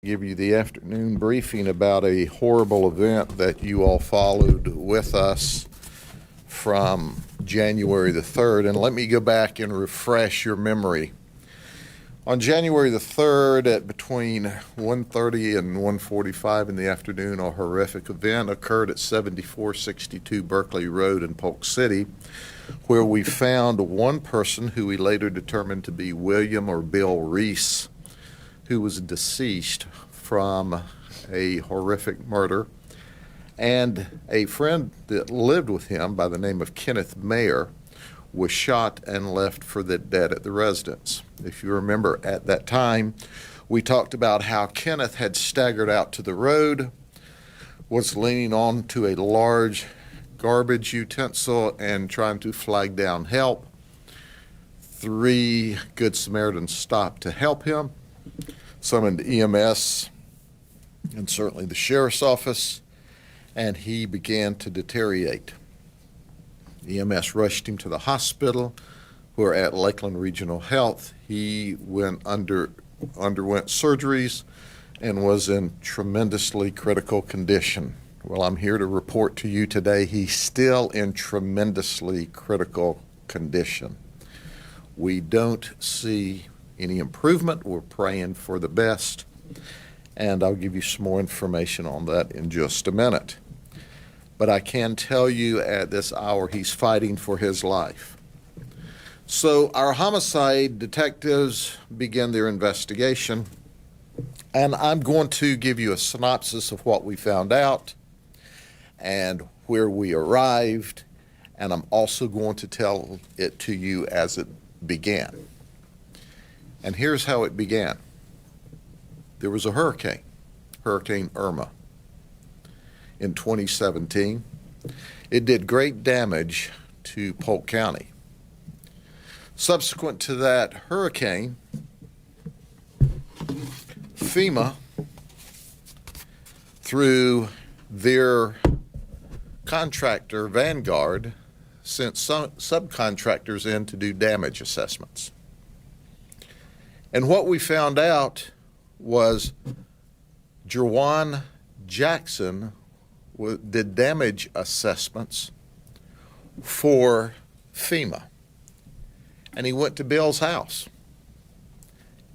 Give you the afternoon briefing about a horrible event that you all followed with us from January the 3rd. And let me go back and refresh your memory. On January the 3rd at between 1:30 and 1:45 in the afternoon, a horrific event occurred at 7462 Berkeley Road in Polk City, where we found one person who we later determined to be William or Bill Reese, who was deceased from a horrific murder, and a friend that lived with him by the name of Kenneth Mayer was shot and left for dead at the residence. If you remember, at that time, we talked about how Kenneth had staggered out to the road, was leaning on to a large garbage utensil and trying to flag down help. 3 Good Samaritans stopped to help him, summoned EMS and certainly the sheriff's office, and he began to deteriorate. EMS rushed him to the hospital, where at Lakeland Regional Health he underwent surgeries and was in tremendously critical condition. Well, I'm here to report to you today he's still in tremendously critical condition. We don't see any improvement. We're praying for the best, and I'll give you some more information on that in just a minute. But I can tell you at this hour he's fighting for his life. So our homicide detectives began their investigation, and I'm going to give you a synopsis of what we found out and where we arrived, and I'm also going to tell it to you as it began. And here's how it began. There was a hurricane, Hurricane Irma, in 2017. It did great damage to Polk County. Subsequent to that hurricane, FEMA, through their contractor, Vanguard, sent some subcontractors in to do damage assessments. And what we found out was Jerwan Jackson did damage assessments for FEMA. And he went to Bill's house.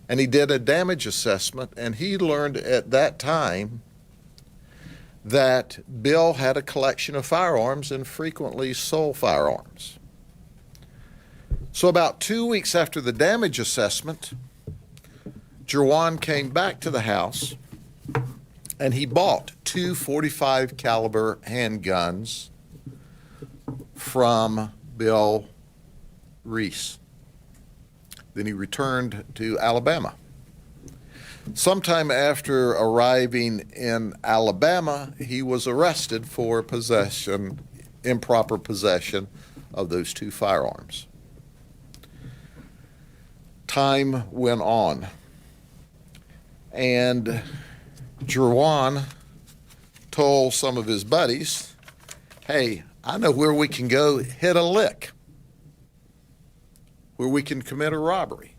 And he did a damage assessment, and he learned at that time that Bill had a collection of firearms and frequently sold firearms. So about 2 weeks after the damage assessment, Jerwan came back to the house and he bought 2 .45 caliber handguns from Bill Reese. Then he returned to Alabama. Sometime after arriving in Alabama, he was arrested for improper possession of those 2 firearms. Time went on, and Jerwan told some of his buddies, hey, I know where we can go hit a lick, where we can commit a robbery,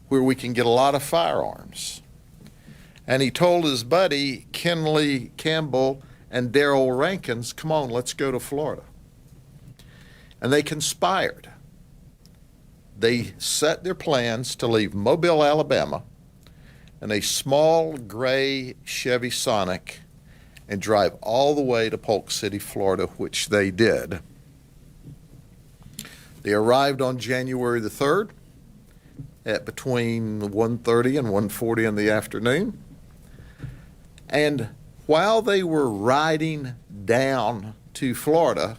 where we can get a lot of firearms. And he told his buddy, Kenley Campbell and Daryl Rankins, come on, let's go to Florida. And they conspired. They set their plans to leave Mobile, Alabama, in a small gray Chevy Sonic and drive all the way to Polk City, Florida, which they did. They arrived on January the 3rd at between 1:30 and 1:40 in the afternoon. And while they were riding down to Florida,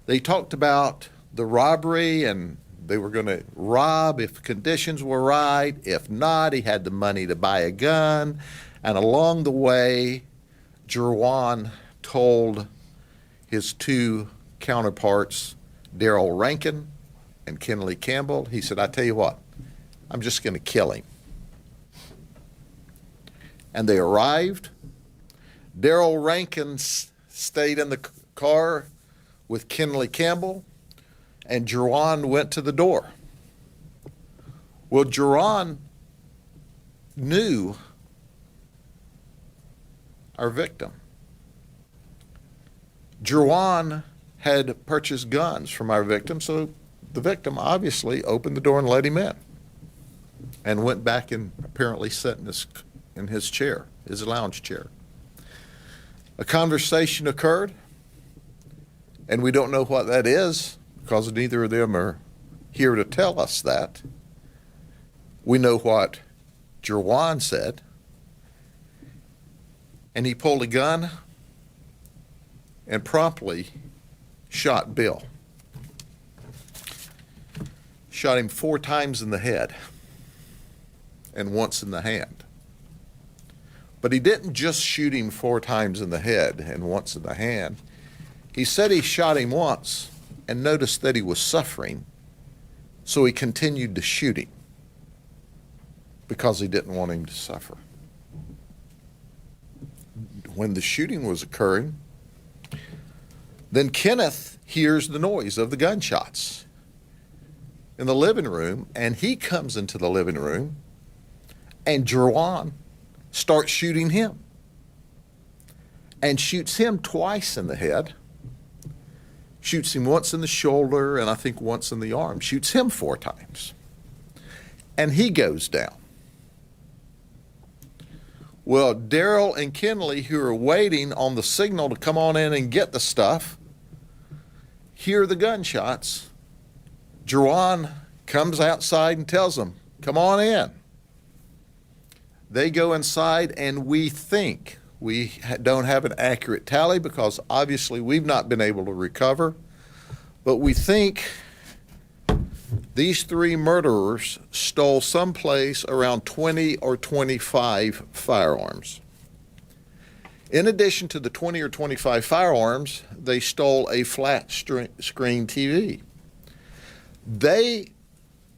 they talked about the robbery, and they were going to rob if conditions were right. If not, he had the money to buy a gun. And along the way, Jerwan told his 2 counterparts, Daryl Rankin and Kenley Campbell, he said, I tell you what, I'm just going to kill him. And they arrived. Daryl Rankin stayed in the car with Kenley Campbell, and Jerwan went to the door. Well, Jerwan knew our victim. Judd had purchased guns from our victim, so the victim obviously opened the door and let him in and went back and apparently sat in his chair, his lounge chair. A conversation occurred, and we don't know what that is because neither of them are here to tell us that. We know what Judd said, and he pulled a gun and promptly shot Bill. Shot him 4 times in the head and once in the hand. But he didn't just shoot him 4 times in the head and once in the hand. He said he shot him once and noticed that he was suffering, so he continued to shoot him because he didn't want him to suffer. When the shooting was occurring, then Kenneth hears the noise of the gunshots in the living room, and he comes into the living room, and Judd starts shooting him and shoots him twice in the head, shoots him once in the shoulder and I think once in the arm, shoots him 4 times, and he goes down. Well, Daryl and Kenley, who are waiting on the signal to come on in and get the stuff, hear the gunshots. Judd comes outside and tells them, "Come on in." They go inside, and we think, we don't have an accurate tally because obviously we've not been able to recover, but we think these 3 murderers stole someplace around 20 or 25 firearms. In addition to the 20 or 25 firearms, they stole a flat screen TV. They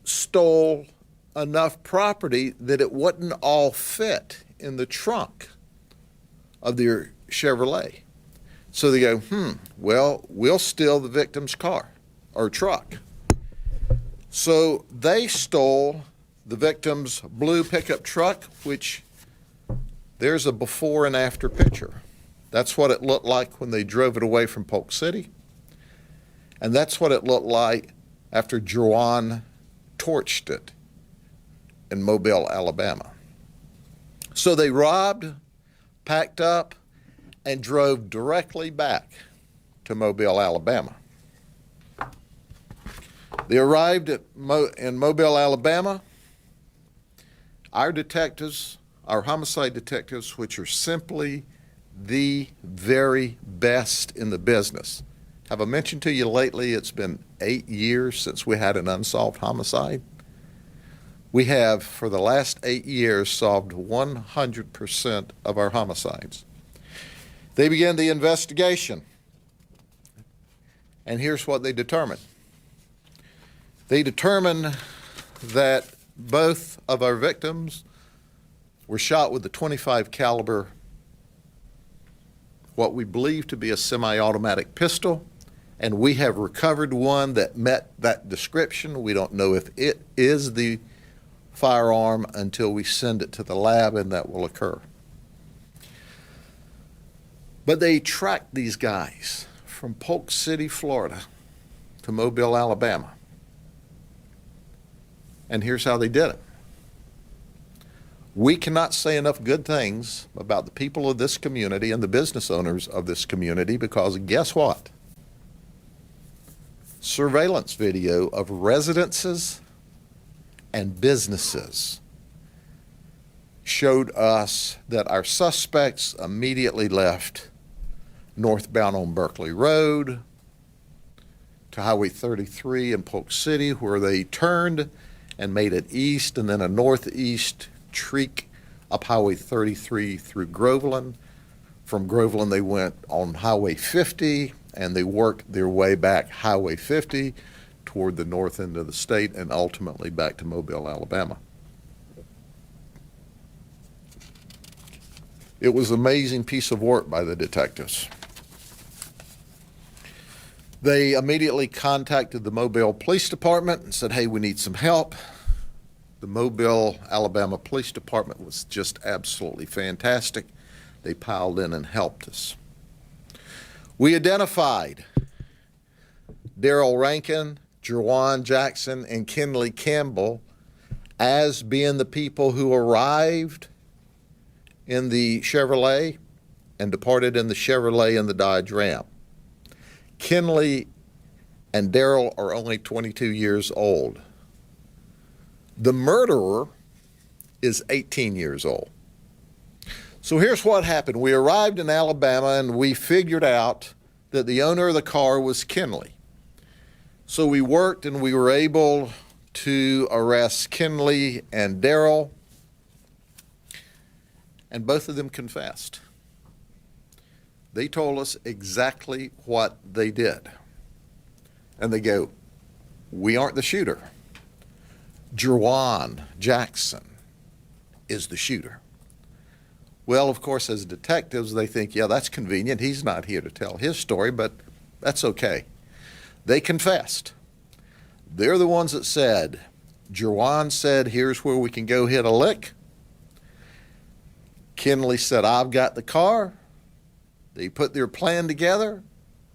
stole enough property that it wouldn't all fit in the trunk of their Chevrolet. So they go, well, we'll steal the victim's car or truck. So they stole the victim's blue pickup truck, which there's a before and after picture. That's what it looked like when they drove it away from Polk City. And that's what it looked like after Judd torched it in Mobile, Alabama. So they robbed, packed up, and drove directly back to Mobile, Alabama. They arrived in Mobile, Alabama. Our detectives, our homicide detectives, which are simply the very best in the business. Have I mentioned to you lately it's been 8 years since we had an unsolved homicide? We have, for the last 8 years, solved 100% of our homicides. They began the investigation, and here's what they determined. They determined that both of our victims were shot with a .25 caliber, what we believe to be a semi-automatic pistol, and we have recovered one that met that description. We don't know if it is the firearm until we send it to the lab, and that will occur. But they tracked these guys from Polk City, Florida to Mobile, Alabama. And here's how they did it. We cannot say enough good things about the people of this community and the business owners of this community because guess what? Surveillance video of residences and businesses showed us that our suspects immediately left northbound on Berkeley Road to Highway 33 in Polk City, where they turned and made it east and then a northeast streak up Highway 33 through Groveland. From Groveland, they went on Highway 50, and they worked their way back Highway 50 toward the north end of the state and ultimately back to Mobile, Alabama. It was an amazing piece of work by the detectives. They immediately contacted the Mobile Police Department and said, hey, we need some help. The Mobile, Alabama Police Department was just absolutely fantastic. they piled in and helped us. We identified Darrell Rankin, Jerwan Jackson, and Kenley Campbell as being the people who arrived in the Chevrolet and departed in the Chevrolet and the Dodge Ram. Kenley and Darrell are only 22 years old. The murderer is 18 years old. So here's what happened. We arrived in Alabama and we figured out that the owner of the car was Kenley. So we worked and we were able to arrest Kenley and Darrell, and both of them confessed. They told us exactly what they did. And they go, we aren't the shooter. Jerwan Jackson is the shooter. Well, of course, as detectives, they think, yeah, that's convenient. He's not here to tell his story, but that's okay. They confessed. They're the ones that said, Jerwan said, here's where we can go hit a lick. Kenley said, I've got the car. They put their plan together.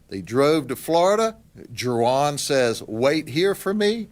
They drove to Florida. Jerwan says, wait here for me.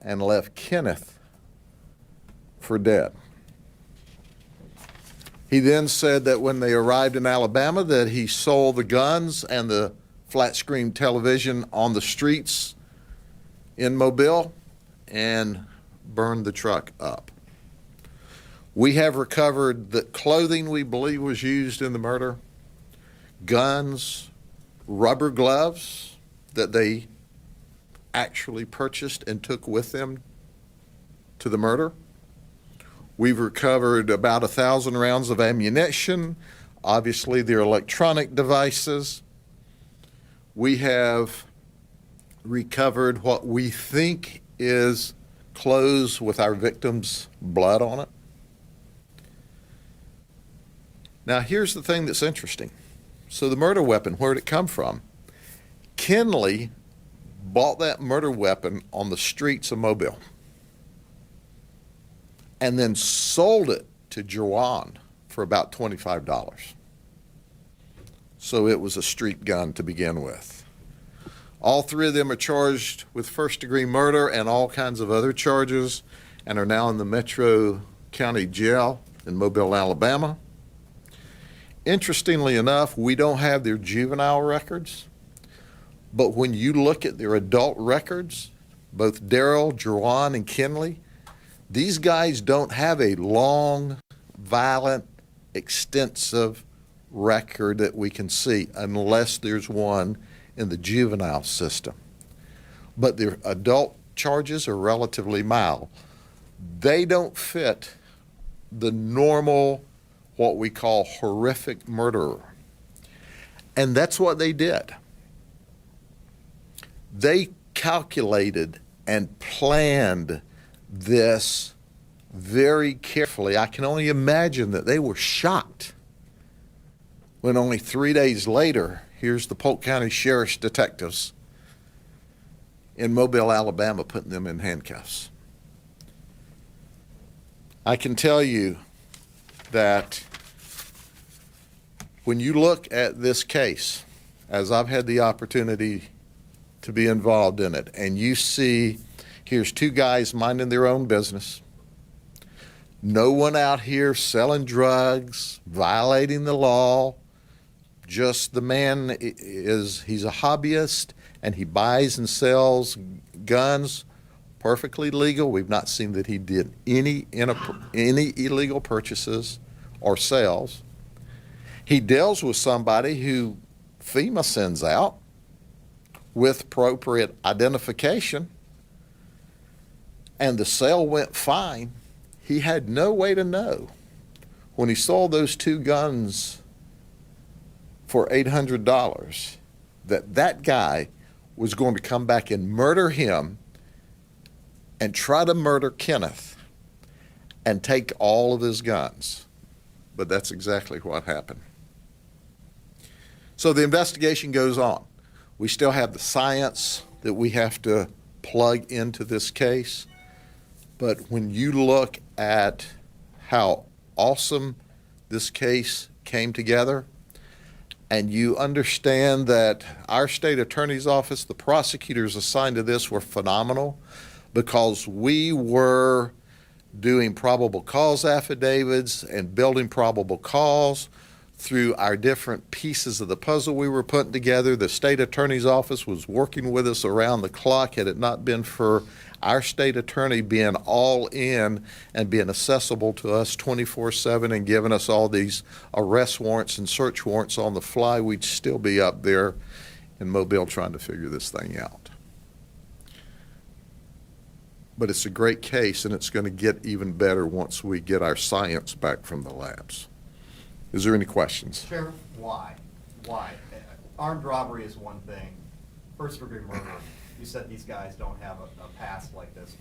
And left Kenneth for dead. He then said that when they arrived in Alabama that he sold the guns and the flat screen television on the streets in Mobile and burned the truck up. We have recovered the clothing we believe was used in the murder, guns, rubber gloves that they actually purchased and took with them to the murder. We've recovered about 1,000 rounds of ammunition, obviously their electronic devices. We have recovered what we think is clothes with our victim's blood on it. Now here's the thing that's interesting. So the murder weapon, where did it come from? Kenley bought that murder weapon on the streets of Mobile and then sold it to Jerwan for about $25. So it was a street gun to begin with. All three of them are charged with first-degree murder and all kinds of other charges and are now in the Metro County Jail in Mobile, Alabama. Interestingly enough, we don't have their juvenile records. But when you look at their adult records, both Darrell, Jerwan, and Kenley, these guys don't have a long, violent, extensive record that we can see unless there's one in the juvenile system. But their adult charges are relatively mild. They don't fit the normal, what we call horrific murderer. And that's what they did. They calculated and planned this very carefully. I can only imagine that they were shocked when only 3 days later, here's the Polk County Sheriff's detectives in Mobile, Alabama, putting them in handcuffs. I can tell you that when you look at this case, as I've had the opportunity to be involved in it, and you see here's two guys minding their own business, no one out here selling drugs, violating the law, just the man he's a hobbyist and he buys and sells guns perfectly legal. We've not seen that he did any illegal purchases or sales. He deals with somebody who FEMA sends out with appropriate identification, and the sale went fine. He had no way to know when he sold those two guns for $800 that that guy was going to come back and murder him and try to murder Kenneth and take all of his guns. But that's exactly what happened. So the investigation goes on. We still have the science that we have to plug into this case. But when you look at how awesome this case came together, and you understand that our state attorney's office, the prosecutors assigned to this were phenomenal, because we were doing probable cause affidavits and building probable cause through our different pieces of the puzzle we were putting together. The state attorney's office was working with us around the clock. Had it not been for our state attorney being all in and being accessible to us 24/7 and giving us all these arrest warrants and search warrants on the fly, we'd still be up there in Mobile trying to figure this thing out. But it's a great case, and it's going to get even better once we get our science back from the labs. Is there any questions? Sheriff, why? Why? Armed robbery is one thing. First degree murder, you said these guys don't have a past like this.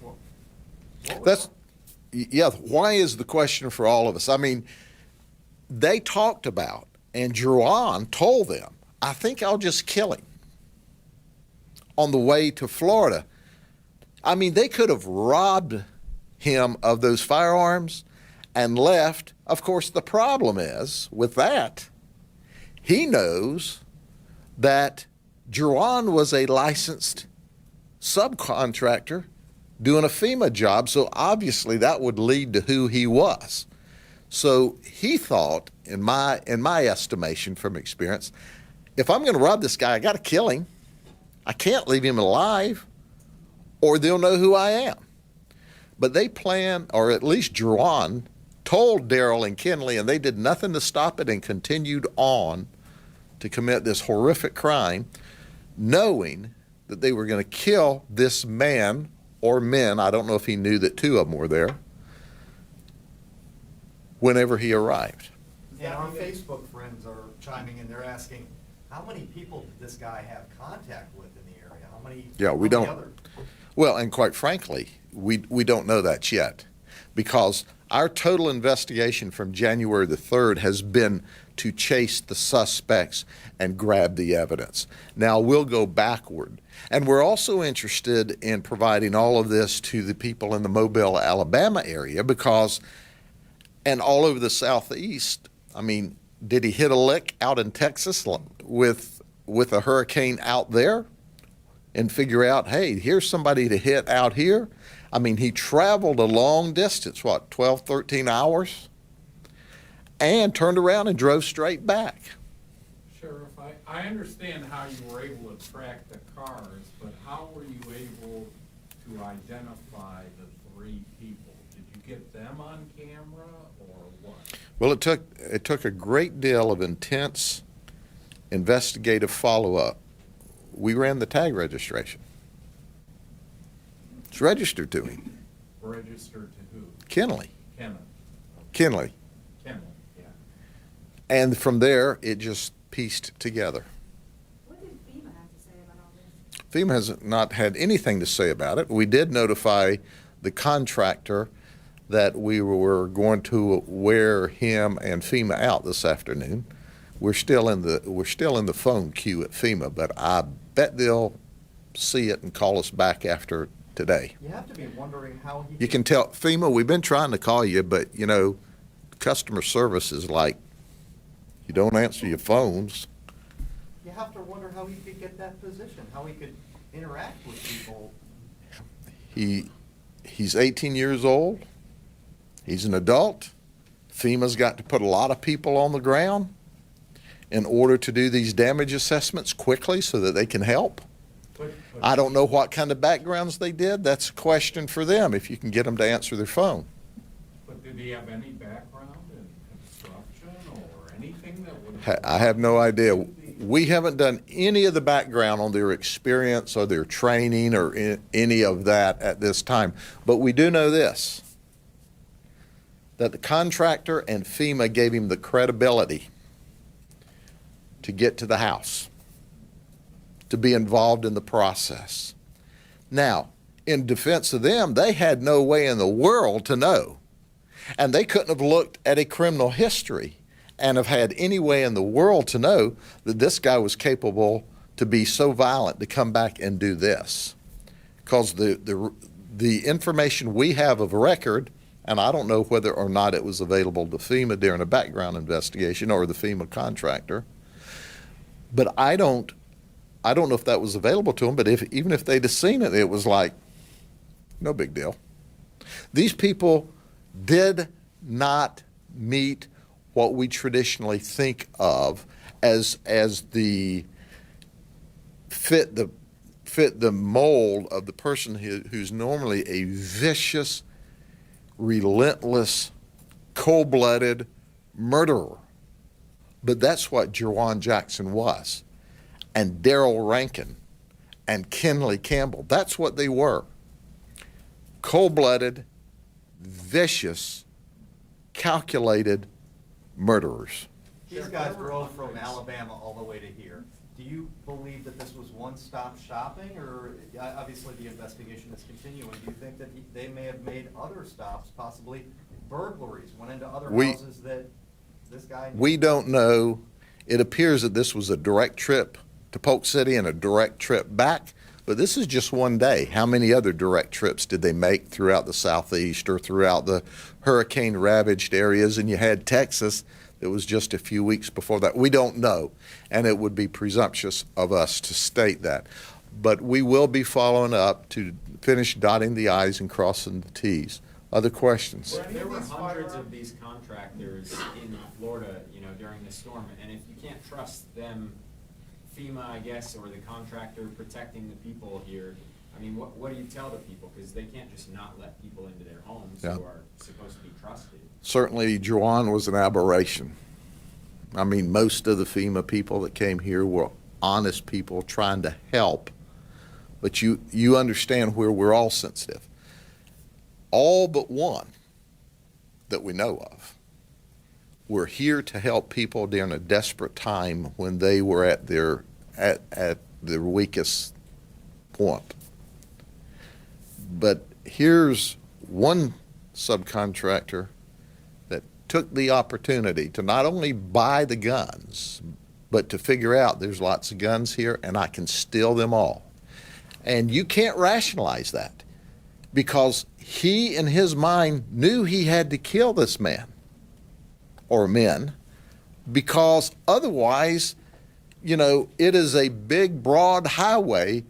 Yeah, why is the question for all of us. I mean, they talked about, and Judd told them, I think I'll just kill him on the way to Florida. I mean, they could have robbed him of those firearms and left. Of course, the problem is with that, he knows that Judd was a licensed subcontractor doing a FEMA job, so obviously that would lead to who he was. So he thought, in my estimation from experience, if I'm going to rob this guy, I got to kill him. I can't leave him alive, or they'll know who I am. But they planned, or at least Judd told Darrell and Kinley, and they did nothing to stop it and continued on to commit this horrific crime, knowing that they were going to kill this man or men, I don't know if he knew that two of them were there, whenever he arrived. And our Facebook friends are chiming in, they're asking, how many people did this guy have contact with in the area? How many? Yeah, we don't. Well, and quite frankly, we don't know that yet, because our total investigation from January the 3rd has been to chase the suspects and grab the evidence. Now we'll go backward. And we're also interested in providing all of this to the people in the Mobile, Alabama area, because, and all over the Southeast, I mean, did he hit a lick out in Texas with a hurricane out there and figure out, hey, here's somebody to hit out here? I mean, he traveled a long distance, 12, 13 hours, and turned around and drove straight back. Sheriff, I understand how you were able to track the cars, but how were you able to identify the three people? Did you get them on camera or what? Well, it took a great deal of intense investigative follow-up. We ran the tag registration. It's registered to him. Registered to who? Kinley. Kinley, yeah. And from there, it just pieced together. What did FEMA have to say about all this? FEMA has not had anything to say about it. We did notify the contractor that we were going to wear him and FEMA out this afternoon. We're still in the phone queue at FEMA, but I bet they'll see it and call us back after today. You have to be wondering how he. You can tell, FEMA, we've been trying to call you, but, you know, customer service is like, you don't answer your phones. You have to wonder how he could get that position, how he could interact with people. He's 18 years old. He's an adult. FEMA's got to put a lot of people on the ground in order to do these damage assessments quickly so that they can help. But I don't know what kind of backgrounds they did. That's a question for them, if you can get them to answer their phone. But did he have any background in construction or anything that would? I have no idea. We haven't done any of the background on their experience or their training or any of that at this time. But we do know this, that the contractor and FEMA gave him the credibility to get to the house, to be involved in the process. Now, in defense of them, they had no way in the world to know. And they couldn't have looked at a criminal history and have had any way in the world to know that this guy was capable to be so violent to come back and do this. Because the information we have of record, and I don't know whether or not it was available to FEMA during a background investigation or the FEMA contractor, but I don't know if that was available to them, but even if they'd have seen it, it was like, no big deal. These people did not meet what we traditionally think of as the fit the mold of the person who's normally a vicious, relentless, cold-blooded murderer. But that's what Jerwan Jackson was, and Darrell Rankin, and Kenley Campbell. That's what they were. Cold-blooded, vicious, calculated murderers. These guys drove from Alabama all the way to here. Do you believe that this was one-stop shopping, or obviously the investigation is continuing? Do you think that they may have made other stops, possibly burglaries, went into other houses that this guy knew? We don't know. It appears that this was a direct trip to Polk City and a direct trip back, but this is just one day. How many other direct trips did they make throughout the Southeast or throughout the hurricane-ravaged areas? And you had Texas that was just a few weeks before that. We don't know, and it would be presumptuous of us to state that. But we will be following up to finish dotting the I's and crossing the T's. Other questions? Well, there were hundreds of these contractors in Florida, you know, during the storm, and if you can't trust them, FEMA, I guess, or the contractor protecting the people here, I mean, what do you tell the people? Because they can't just not let people into their homes Yeah. who are supposed to be trusted. Certainly, Juwan was an aberration. I mean, most of the FEMA people that came here were honest people trying to help. But you understand where we're all sensitive. All but one that we know of were here to help people during a desperate time when they were at their weakest point. But here's one subcontractor that took the opportunity to not only buy the guns, but to figure out there's lots of guns here and I can steal them all. And you can't rationalize that because he, in his mind, knew he had to kill this man or men because otherwise, you know, it is a big, broad highway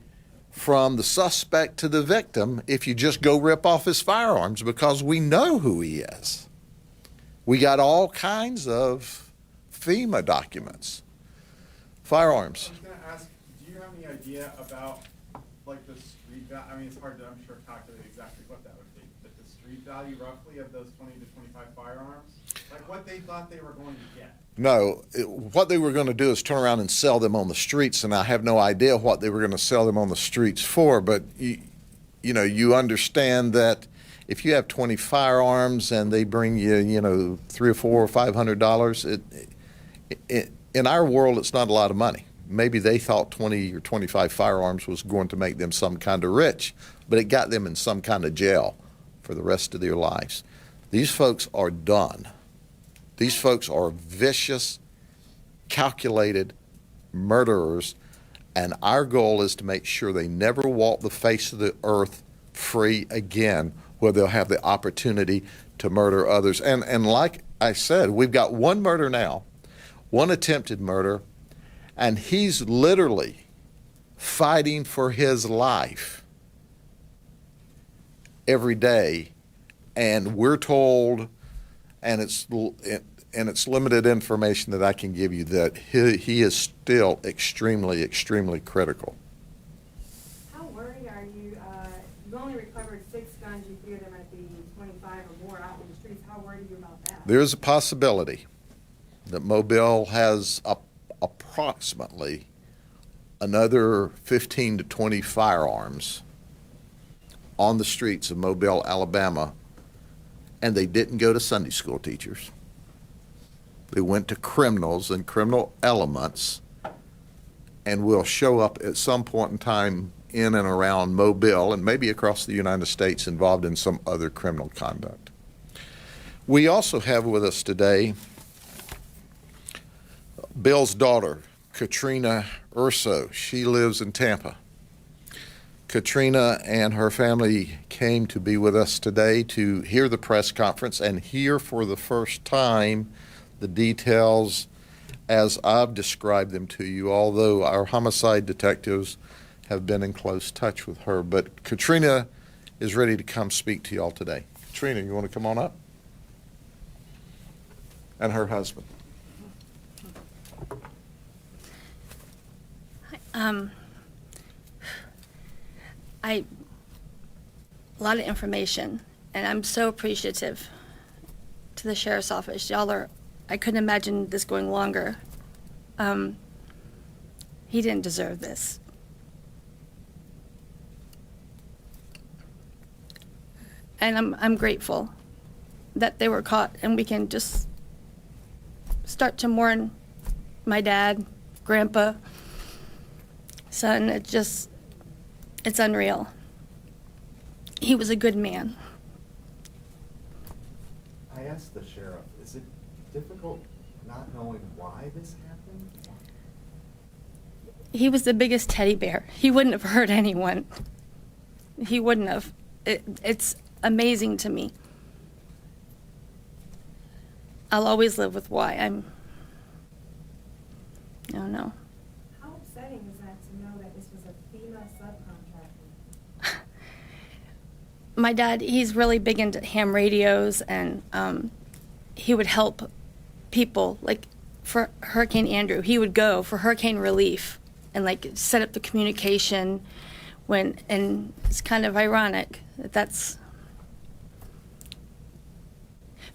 from the suspect to the victim if you just go rip off his firearms because we know who he is. We got all kinds of FEMA documents. Firearms. I was gonna ask, do you have any idea about, like, the street value? I mean, it's hard to, I'm sure, calculate exactly what that would be, but the street value roughly of those 20 to 25 firearms? Like, what they thought they were going to get? No, what they were going to do is turn around and sell them on the streets, and I have no idea what they were going to sell them on the streets for, but you know, you understand that if you have 20 firearms and they bring you, you know, $300 or $400 or $500, in our world, it's not a lot of money. Maybe they thought 20 or 25 firearms was going to make them some kind of rich, but it got them in some kind of jail for the rest of their lives. These folks are done. These folks are vicious, calculated murderers, and our goal is to make sure they never walk the face of the earth free again, where they'll have the opportunity to murder others. And like I said, we've got one murder now, one attempted murder, and he's literally fighting for his life every day. And we're told, and it's limited information that I can give you, that he is still extremely, extremely critical. How worried are you? You only recovered 6 guns. You fear there might be 25 or more out in the streets. How worried are you about that? There's a possibility that Mobile has approximately another 15 to 20 firearms on the streets of Mobile, Alabama, and they didn't go to Sunday school teachers. They went to criminals and criminal elements, and will show up at some point in time in and around Mobile and maybe across the United States involved in some other criminal conduct. We also have with us today Bill's daughter, Katrina Urso. She lives in Tampa. Katrina and her family came to be with us today to hear the press conference and hear for the first time the details as I've described them to you, although our homicide detectives have been in close touch with her. But Katrina is ready to come speak to you all today. Katrina, you want to come on up? And her husband. A lot of information, and I'm so appreciative to the sheriff's office. I couldn't imagine this going longer. He didn't deserve this. And I'm grateful that they were caught, and we can just start to mourn my dad, grandpa, son. It's unreal. He was a good man. I asked the sheriff, is it difficult not knowing why this happened? He was the biggest teddy bear. He wouldn't have hurt anyone. He wouldn't have. It's amazing to me. I'll always live with why. I don't know. How upsetting is that to know that this was a FEMA subcontractor? My dad, he's really big into ham radios, and he would help people, like for Hurricane Andrew. He would go for hurricane relief and like set up the communication and it's kind of ironic that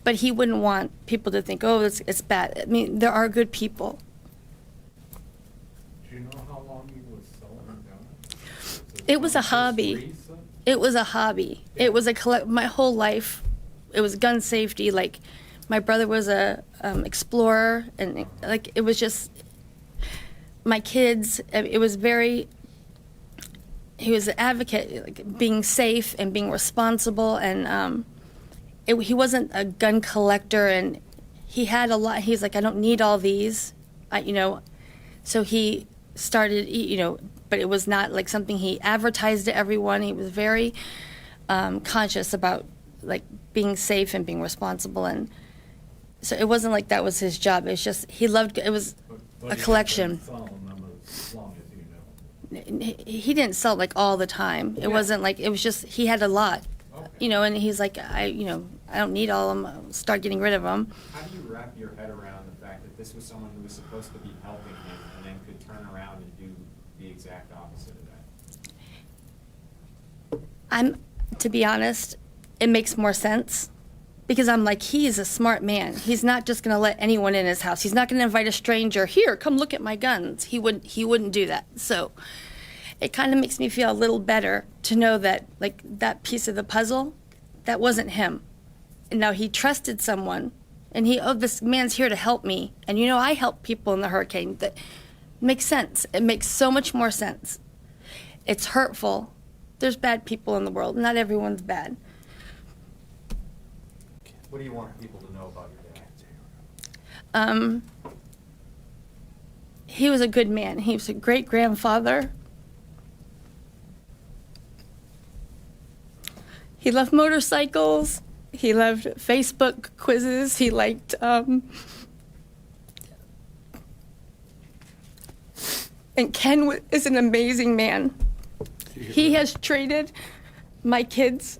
but he wouldn't want people to think, oh, it's bad. I mean, there are good people. Do you know how long he was selling guns? It was a hobby. Recent? It was a hobby. It was my whole life. It was gun safety. Like, my brother was a explorer, and like it was just my kids. It was very. He was an advocate, like being safe and being responsible, and he wasn't a gun collector, and he had a lot. He's like, I don't need all these, so he started, but it was not like something he advertised to everyone. He was very conscious about like being safe and being responsible, and so it wasn't like that was his job. It's just he loved. It was But a he collection. wasn't selling them as long as you know. He didn't sell like all the time. It Yeah. wasn't like it was just he had a lot, Okay. and he's like I don't need all of them. I'll start getting rid of them. How do you wrap your head around the fact that this was someone who was supposed to be helping him and then could turn around and do the exact opposite of that? To be honest, it makes more sense because I'm like, he's a smart man. He's not just going to let anyone in his house. He's not going to invite a stranger, here, come look at my guns. He wouldn't do that. So it kind of makes me feel a little better to know that like that piece of the puzzle, that wasn't him. And now he trusted someone and this man's here to help me. And I help people in the hurricane. That makes sense. It makes so much more sense. It's hurtful. There's bad people in the world. Not everyone's bad. What do you want people to know about your dad? He was a good man. He was a great grandfather. He loved motorcycles. He loved Facebook quizzes. He liked, and Ken is an amazing man. He has treated my kids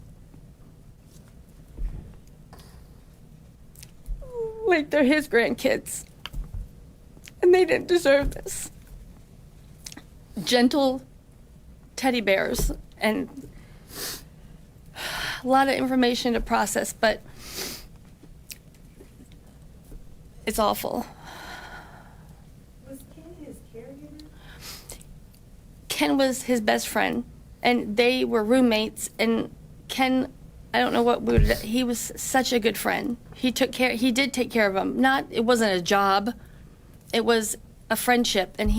like they're his grandkids. And they didn't deserve this. Gentle teddy bears, and a lot of information to process, but it's awful. Was Ken his caregiver? Ken was his best friend, and they were roommates, and Ken, I don't know what we would, he was such a good friend. He did take care of him. It wasn't a job, it was a friendship, and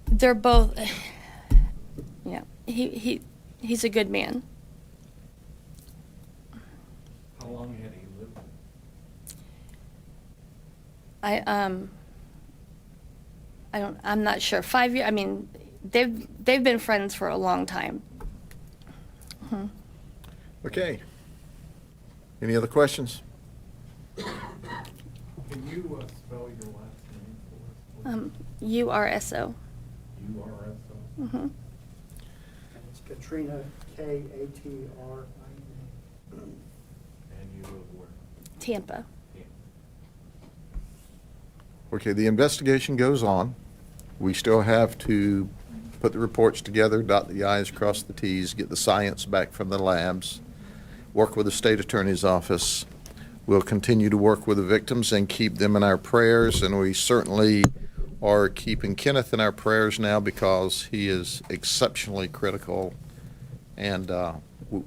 they're both, yeah, he's a good man. How long had he lived? I'm not sure. 5 years, I mean, they've been friends for a long time. Mhm. Okay. Any other questions? Can you spell your last name for us, please? URSO. URSO? Mm-hmm. It's Katrina, Katrina. And you live where? Tampa. Yeah. Okay, the investigation goes on. We still have to put the reports together, dot the i's, cross the t's, get the science back from the labs, work with the state attorney's office. We'll continue to work with the victims and keep them in our prayers, and we certainly are keeping Kenneth in our prayers now because he is exceptionally critical, and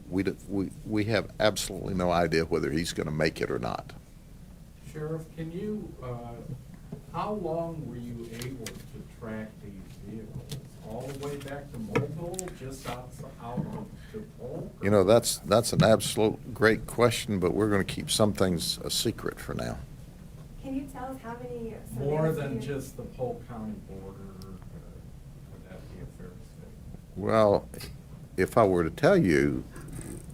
we have absolutely no idea whether he's going to make it or not. Sheriff, can you, how long were you able to track these vehicles? All the way back to Mobile, just out of the Polk? You know, that's an absolute great question, but we're going to keep some things a secret for now. Can you tell us how many? More surveillance than units- just the Polk County border, would that be a fair statement? Well, if I were to tell you,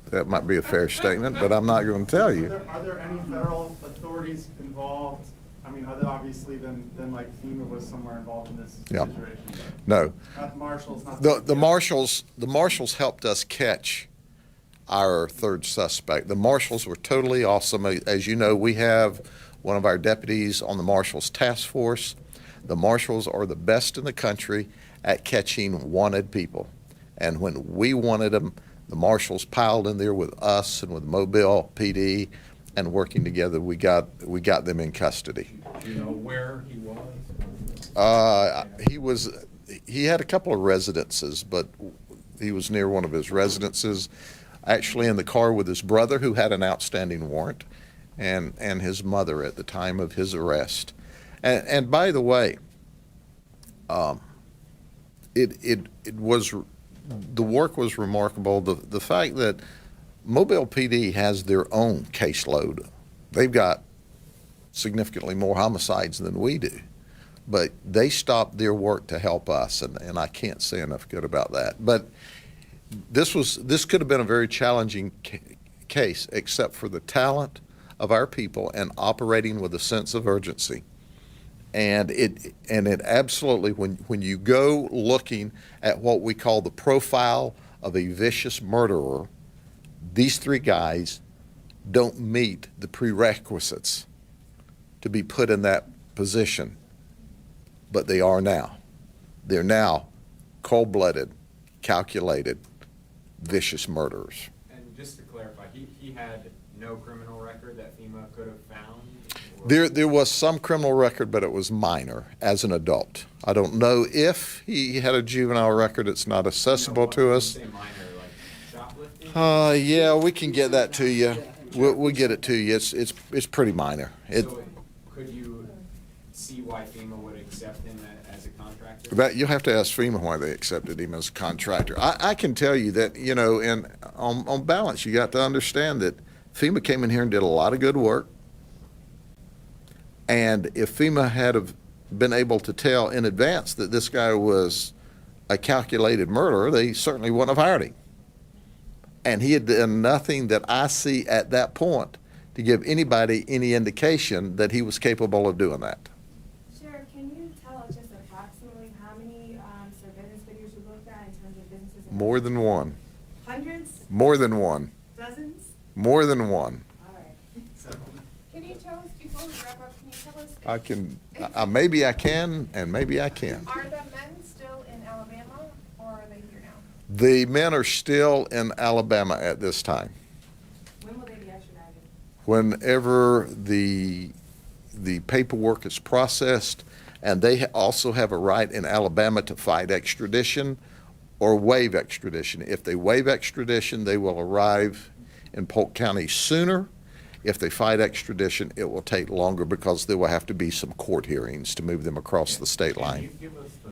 that might be a fair statement, but I'm not going to tell you. Are there any federal authorities involved? I mean, other obviously than like FEMA was somewhere involved in this Yeah. situation. No. Not the marshals, not. The marshals helped us catch our third suspect. The marshals were totally awesome. As you know, we have one of our deputies on the marshals task force. The marshals are the best in the country at catching wanted people. And when we wanted them, the marshals piled in there with us and with Mobile PD, and working together, we got them in custody. Do you know where he was? He had a couple of residences, but he was near one of his residences, actually in the car with his brother, who had an outstanding warrant, and his mother at the time of his arrest. And by the way, the work was remarkable. The fact that Mobile PD has their own caseload. They've got significantly more homicides than we do, but they stopped their work to help us, and I can't say enough good about that. But this could have been a very challenging case, except for the talent of our people and operating with a sense of urgency. And it absolutely, when you go looking at what we call the profile of a vicious murderer, these three guys don't meet the prerequisites to be put in that position, but they are now. They're now cold-blooded, calculated, vicious murderers. And just to clarify, he had no criminal record that FEMA could have found? Or- There was some criminal record, but it was minor as an adult. I don't know if he had a juvenile record. It's not accessible to us. Say minor, like shoplifting? Yeah, we can get that to you. We'll get it to you. It's pretty minor. So could you see why FEMA would accept him as a contractor? But you'll have to ask FEMA why they accepted him as a contractor. I can tell you that, you know, and on balance, you got to understand that FEMA came in here and did a lot of good work. And if FEMA had have been able to tell in advance that this guy was a calculated murderer, they certainly wouldn't have hired him. And he had done nothing that I see at that point to give anybody any indication that he was capable of doing that. Sheriff, can you tell us just approximately how many surveillance videos you looked at in terms of businesses? More than one. Hundreds? More than one. Dozens? More than one. All right. Can you tell us, before we wrap up, can you tell us? I can, maybe I can, and maybe I can't. Are the men still in Alabama, or are they here now? The men are still in Alabama at this time. When will they be extradited? Whenever the paperwork is processed, and they also have a right in Alabama to fight extradition or waive extradition. If they waive extradition, they will arrive in Polk County sooner. If they fight extradition, it will take longer because there will have to be some court hearings to move them across the state Can line. you give us